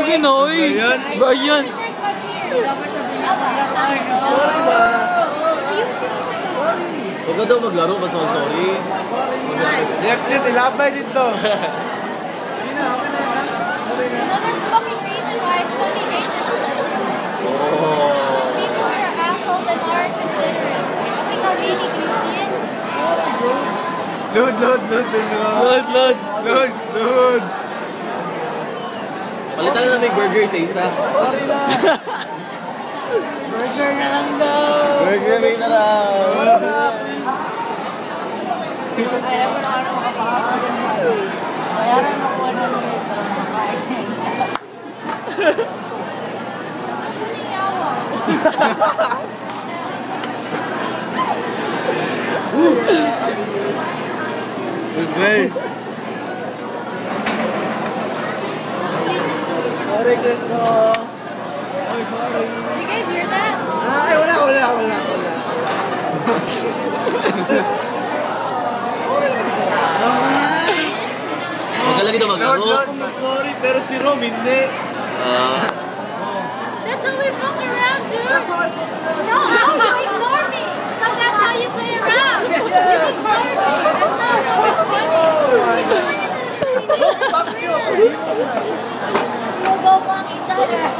Sige na, oy. Brian. Huwag ka daw maglaro, basta sorry. Reaction, ilabay dito. Another fucking reason why I fucking hate this place. Those people are assholes and aren't considerate. Ikaw really Christian? Load. Palitan na may burger sa isa. Sorry na. Burger na lang daw. Burger na lang. Ayaw mo na ano makapahapon ng bayaran mo kung ano nung ito. Ang huling yawa. Good day. Sorry, Cristo. Oh, sorry. Did you guys hear that? Ay, wala. Huwag ka lagi na maglaro. Lord, sorry, pero si Rom hindi. That's how we fuck around, dude. No, how you ignore me? So that's how you play around. You ignored me. That's not fucking funny. We'll go fuck each other.